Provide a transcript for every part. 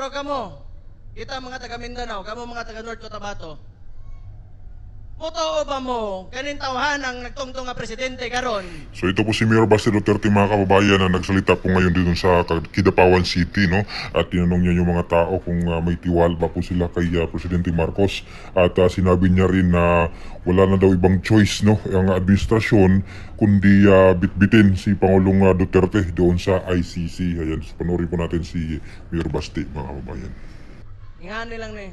Pero kamo, kita mga taga Mindanao, kamo mga taga North Cotabato, motoo ba mo kanin tawhan ang nagtungtong nga presidente karon? So ito po si Mayor Basti Duterte mga kababayan na nagsalita po ngayon dito sa Kidapawan City, no? At tinanong niya yung mga tao kung may tiwala ba po sila kay Presidente Marcos. At sinabi niya rin na wala na daw ibang choice, no, ang administrasyon kundi bitbitin si Pangulong Duterte doon sa ICC. Ayan, so, panoorin po natin si Mayor Basti mga kababayan. Ingani lang ni.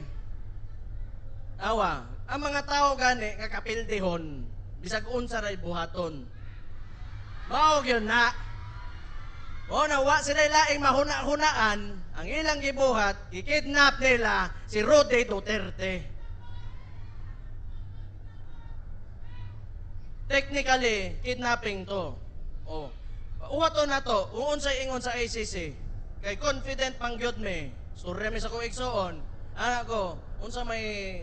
Awa, ang mga tao gani nga kapildehon bisag unsa ray buhaton. Mao gyud na. O nawa sila laing mahuna-hunaan, ang ilang gibuhat, ikidnap nila si Rode Duterte. Technically, kidnapping to. O, uwato na to, uunsay ingon sa ICC. Kay confident pang gyud me. Surya mi sa ko igsoon. Ana ko, unsa may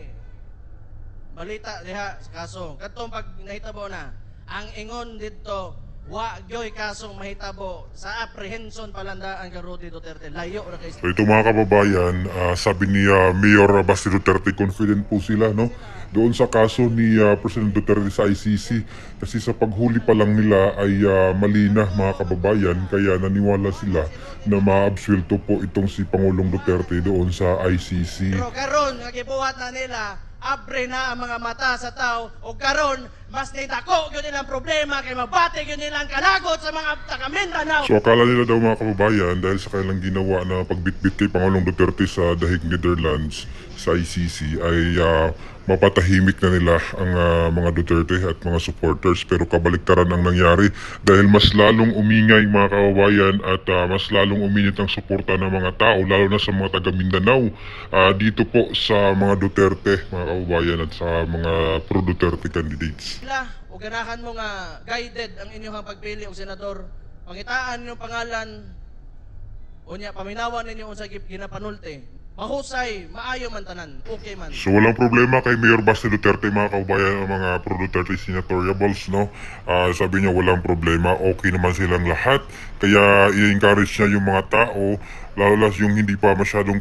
balita diha sa kaso. Kadtong pag nahitabo na, ang ingon dito, wa gyoy kasong mahitabo sa apprehension palandaan kay Rode Duterte. Layo ra kay So ito mga kababayan, sabi ni Mayor Basti Duterte, confident po sila, no, doon sa kaso ni President Duterte sa ICC. Kasi sa paghuli pa lang nila ay mali na mga kababayan, kaya naniwala sila na maabsuelto po itong si Pangulong Duterte doon sa ICC. Pero karon nga gibuhat na nila, abre na ang mga mata sa tao o karon mas nidako gyud nilang problema kay mabati gyud nilang kalagot sa mga taga Mindanao. So akala nila daw mga kababayan dahil sa kanilang ginawa na pagbitbit kay Pangulong Duterte sa Dahig Netherlands sa ICC ay mapatahimik na nila ang mga Duterte at mga supporters, pero kabaliktaran ang nangyari dahil mas lalong umingay mga kababayan at mas lalong uminit ang suporta ng mga tao lalo na sa mga taga Mindanao dito po sa mga Duterte mga kababayan at sa mga pro-Duterte candidates. Sila o ganahan mo nga guided ang inyong pagpili og senador. Pangitaan ninyong pangalan unya paminawan ninyo unsa ginapanulti. Mahusay, maayo man tanan, okay man. So walang problema kay Mayor Basti Duterte mga kababayan, ang mga pro-Duterte senatoriables, no? Sabi niya walang problema, okay naman silang lahat. Kaya i-encourage niya yung mga tao, lalo na yung hindi pa masyadong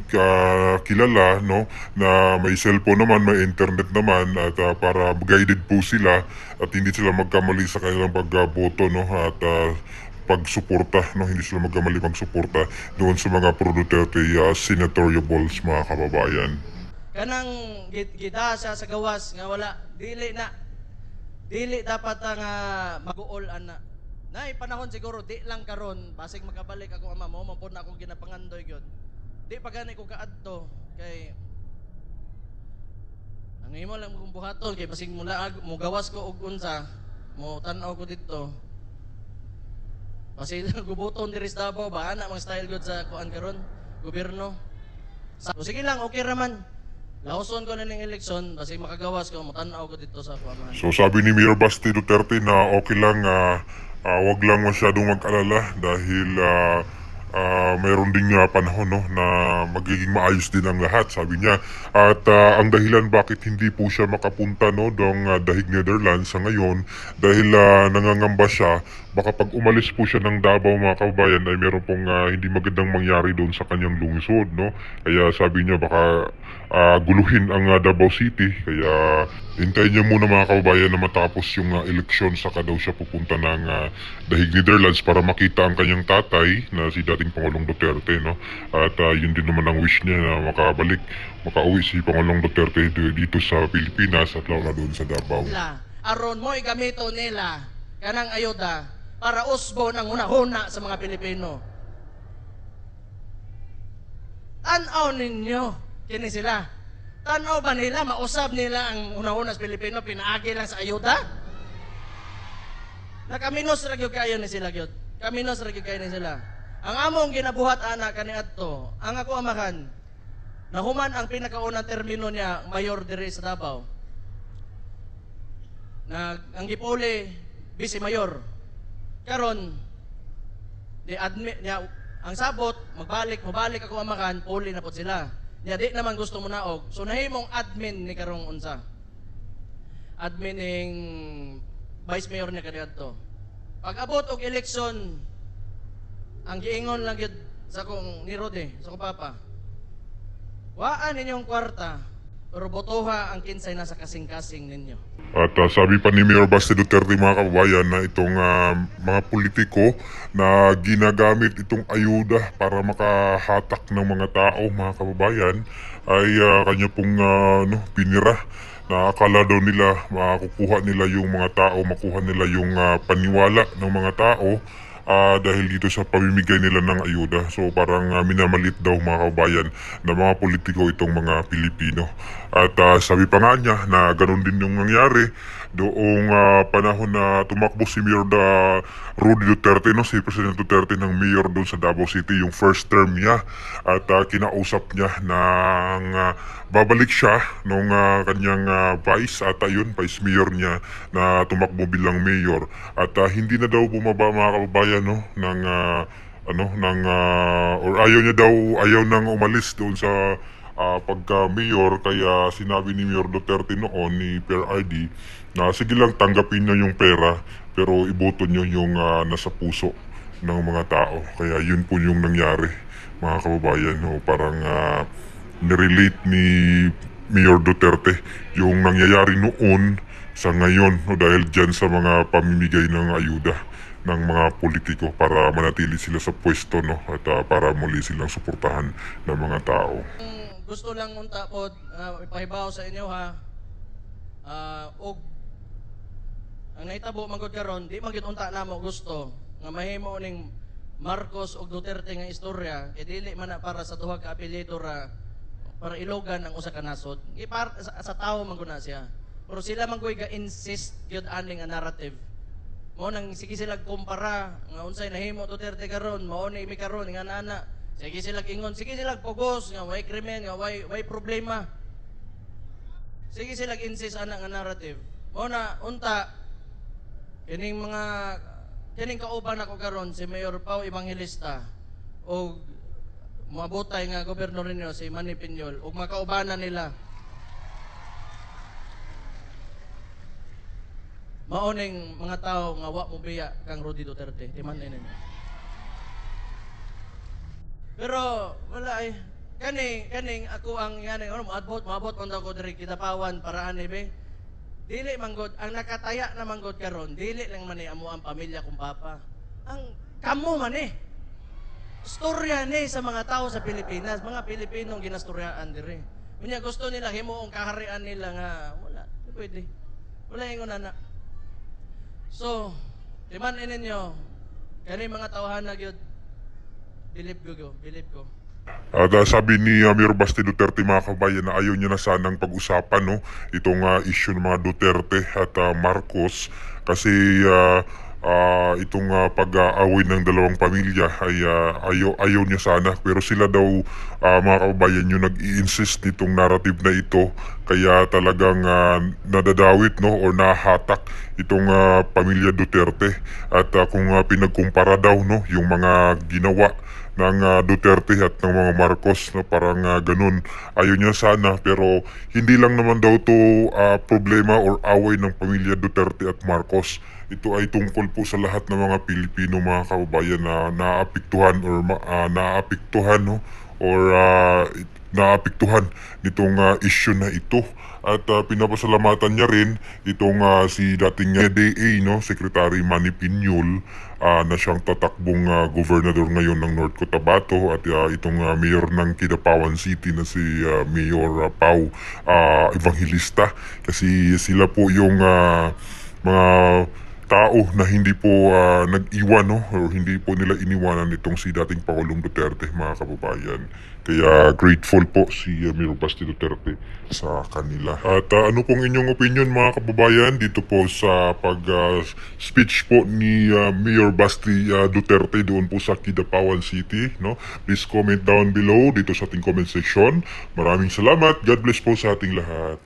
kilala, no? Na may cellphone naman, may internet naman, at para guided po sila at hindi sila magkamali sa kanilang pagboto, no? At pagsuporta, no, hindi sila magkamali pagsuporta doon sa mga pro-Duterte senatoriables mga kababayan. Kanang gidasa sa gawas nga wala dili dapat nga mag-uol ana. Nay panahon siguro di lang karon basig makabalik ako ama mo man na akong ginapangandoy gyud. Di pa gani ko kaadto kay ang imo lang kong buhaton kay basig mula mo gawas ko og unsa mo tan-aw ko didto. Kasi gubuton diri sa Davao ba ana mga style good sa kuan karon gobyerno. So sige lang okay raman. Lauson ko na ning eleksyon kasi makagawas ko mo tan-aw ko dito sa kuan. So sabi ni Mayor Basti Duterte na okay lang, wag lang masyadong mag-alala dahil mayroon ding panahon, no, na magiging maayos din ang lahat, sabi niya. At ang dahilan bakit hindi po siya makapunta, no, doong Dahig Netherlands sa ngayon dahil nangangamba siya baka pag umalis po siya ng Davao mga kababayan ay meron pong hindi magandang mangyari doon sa kanyang lungsod, no. Kaya sabi niya baka guluhin ang Davao City, kaya hintayin niya muna mga kababayan na matapos yung eleksyon saka daw siya pupunta ng Dahig Netherlands para makita ang kanyang tatay na si dating Pangulong Duterte, no. At yun din naman ang wish niya na makauwi si Pangulong Duterte dito sa Pilipinas at lalo na doon sa Davao. Aron mo'y gamito nila kanang ayuda para usbo ng hunahuna sa mga Pilipino. Tanaw ninyo kini sila. Tanaw ba nila mausab nila ang hunahuna sa Pilipino pinaagi lang sa ayuda? Nakaminos ra gyud kayo ni sila gyud. Kaminos ra gyud kayo ni sila. Ang among ginabuhat ana kaniadto, ang ako amahan nahuman ang pinakaunang termino niya mayor diri sa Davao. Ang gipuli vice mayor. Karon di admit niya ang sabot mobalik ako amakan puli na pod sila. Niya di naman gusto mo naog. So nahimong admin ni karong unsa. Admin ning vice mayor niya kaniadto. Pag abot og eleksyon ang giingon lang gyud sa kong ni Rode, sa kong papa. Waan ninyong kwarta, pero botoha ang kinsay nasa kasing-kasing ninyo. At sabi pa ni Mayor Basti Duterte mga kababayan na itong mga politiko na ginagamit itong ayuda para makahatak ng mga tao mga kababayan ay kanya pong pinira na akala daw nila makukuha nila yung mga tao, makuha nila yung paniwala ng mga tao dahil dito sa pamimigay nila ng ayuda. So parang minamalit daw mga kababayan na mga politiko itong mga Pilipino. At sabi pa nga niya na ganun din yung nangyari doong panahon na tumakbo si Mayor Rudy Duterte, no, si President Duterte ng mayor doon sa Davao City, yung first term niya. At kinausap niya ng babalik siya nung kanyang vice at ayun, vice mayor niya na tumakbo bilang mayor. At hindi na daw bumaba mga kababayan no ng or ayaw nang umalis doon sa pagka-mayor, kaya sinabi ni Mayor Duterte noon ni PRRD na sige lang tanggapin niyo yung pera pero iboto niyo yung nasa puso ng mga tao. Kaya yun po yung nangyari mga kababayan. No? Parang nirelate ni Mayor Duterte yung nangyayari noon sa ngayon no? Dahil dyan sa mga pamimigay ng ayuda ng mga politiko para manatili sila sa pwesto no? At para muli silang suportahan ng mga tao. Gusto lang unta pod ipahibaw sa inyo ha. Og ang nahitabo manggod karon, di man gyud unta namo gusto nga mahimo ning Marcos ug Duterte nga istorya, dili man na para sa duha ka apelyido para ilogan ang usa ka nasod. Sa tao man guna siya. Pero sila man ga insist gyud ani nga narrative. Mo nang sige sila kumpara nga unsay nahimo Duterte karon, mao ni imi karon nga nana. Sige sila ingon, sige sila pugos nga way krimen, nga way problema. Sige sila insist ana nga narrative. Mo na unta kining kauban ako karon si Mayor Pau Evangelista o mabutay nga gobernador ninyo si Manny Piñol ug makaubanan nila. Maoning mga tao nga wa mo biya kang Rudy Duterte, timan-in ninyo. Pero wala ay kaning ako ang yani maabot man daw ko diri Kidapawan para ani be. Dili manggod ang nakataya na manggod karon, dili lang man amo ang pamilya kong papa. Ang kamo man Storya ni sa mga tao sa Pilipinas, mga Pilipinong ginastoryaan diri. Unya gusto nila himuong kaharian nila nga wala, di pwede. Wala ingon ana. So, timan ninyo kani mga tawhan na gyud Bilib ko. At sabi ni Mayor Basti Duterte mga kabayan na ayaw niya na sanang pag-usapan no, itong issue ng mga Duterte at Marcos kasi itong pag-aaway ng dalawang pamilya ay ayaw niya sana, pero sila daw mga kababayan yung nag-i-insist nitong narrative na ito, kaya talagang nadadawit no or nahatak itong pamilya Duterte. At kung pinagkumpara daw no yung mga ginawa ng Duterte at ng mga Marcos no, parang ganun ayaw niya sana, pero hindi lang naman daw to problema or away ng pamilya Duterte at Marcos. Ito ay tungkol po sa lahat ng mga Pilipino mga kababayan na naapektuhan or naapektuhan no or naapektuhan nitong issue na ito. At pinapasalamatan niya rin itong si dating DA no, Secretary Manny Piñol na siyang tatakbong gobernador ngayon ng North Cotabato, at itong mayor ng Kidapawan City na si Mayor Pau Evangelista, kasi sila po yung mga tao na hindi po nag-iwan no, or hindi po nila iniwanan itong si dating Pangulong Duterte mga kababayan. Kaya grateful po si Mayor Basti Duterte sa kanila. At ano pong inyong opinion mga kababayan dito po sa speech po ni Mayor Basti Duterte doon po sa Kidapawan City no? Please comment down below dito sa ating comment section. Maraming salamat. God bless po sa ating lahat.